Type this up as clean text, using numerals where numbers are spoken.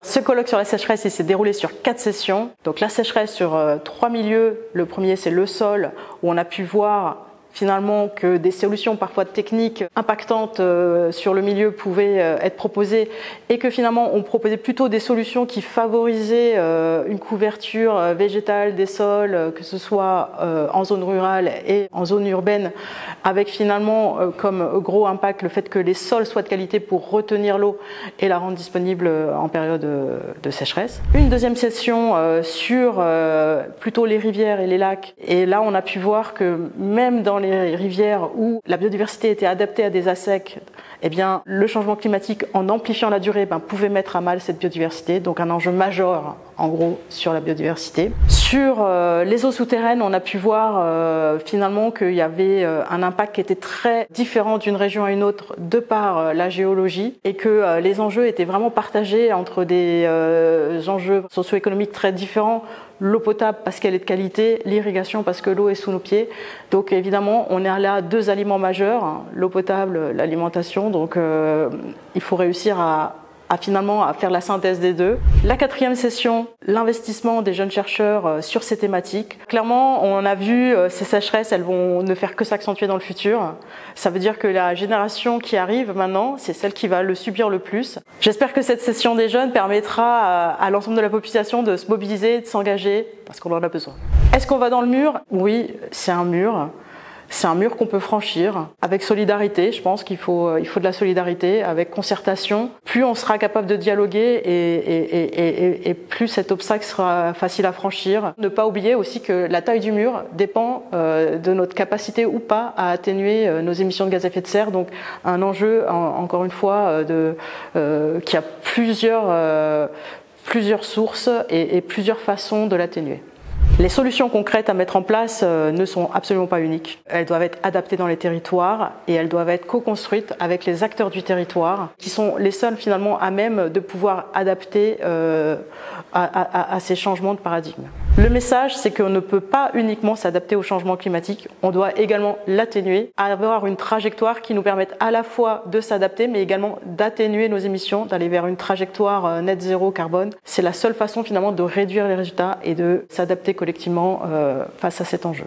Ce colloque sur la sécheresse, il s'est déroulé sur 4 sessions. Donc la sécheresse sur 3 milieux. Le premier, c'est le sol, où on a pu voir finalement que des solutions parfois techniques impactantes sur le milieu pouvaient être proposées et que finalement on proposait plutôt des solutions qui favorisaient une couverture végétale des sols, que ce soit en zone rurale et en zone urbaine, avec finalement comme gros impact le fait que les sols soient de qualité pour retenir l'eau et la rendre disponible en période de sécheresse. Une deuxième session sur plutôt les rivières et les lacs, et là on a pu voir que même dans les rivières où la biodiversité était adaptée à des assecs, eh bien, le changement climatique, en amplifiant la durée, pouvait mettre à mal cette biodiversité. Donc un enjeu majeur, en gros, sur la biodiversité. Sur les eaux souterraines, on a pu voir finalement qu'il y avait un impact qui était très différent d'une région à une autre de par la géologie, et que les enjeux étaient vraiment partagés entre des enjeux socio-économiques très différents. L'eau potable parce qu'elle est de qualité, l'irrigation parce que l'eau est sous nos pieds. Donc évidemment, on est allé à 2 aliments majeurs, l'eau potable, l'alimentation. Donc il faut réussir à faire la synthèse des deux. La 4e session, l'investissement des jeunes chercheurs sur ces thématiques. Clairement, on a vu ces sécheresses, elles vont ne faire que s'accentuer dans le futur. Ça veut dire que la génération qui arrive maintenant, c'est celle qui va le subir le plus. J'espère que cette session des jeunes permettra à l'ensemble de la population de se mobiliser, de s'engager, parce qu'on en a besoin. Est-ce qu'on va dans le mur? Oui, c'est un mur. C'est un mur qu'on peut franchir avec solidarité. Je pense qu'il faut de la solidarité, avec concertation. Plus on sera capable de dialoguer et plus cet obstacle sera facile à franchir. Ne pas oublier aussi que la taille du mur dépend de notre capacité ou pas à atténuer nos émissions de gaz à effet de serre. Donc un enjeu, encore une fois, qui a plusieurs sources et plusieurs façons de l'atténuer. Les solutions concrètes à mettre en place ne sont absolument pas uniques. Elles doivent être adaptées dans les territoires et elles doivent être co-construites avec les acteurs du territoire, qui sont les seuls finalement à même de pouvoir adapter à ces changements de paradigme. Le message, c'est qu'on ne peut pas uniquement s'adapter au changement climatique, on doit également l'atténuer, avoir une trajectoire qui nous permette à la fois de s'adapter, mais également d'atténuer nos émissions, d'aller vers une trajectoire net zéro carbone. C'est la seule façon finalement de réduire les résultats et de s'adapter collectivement face à cet enjeu.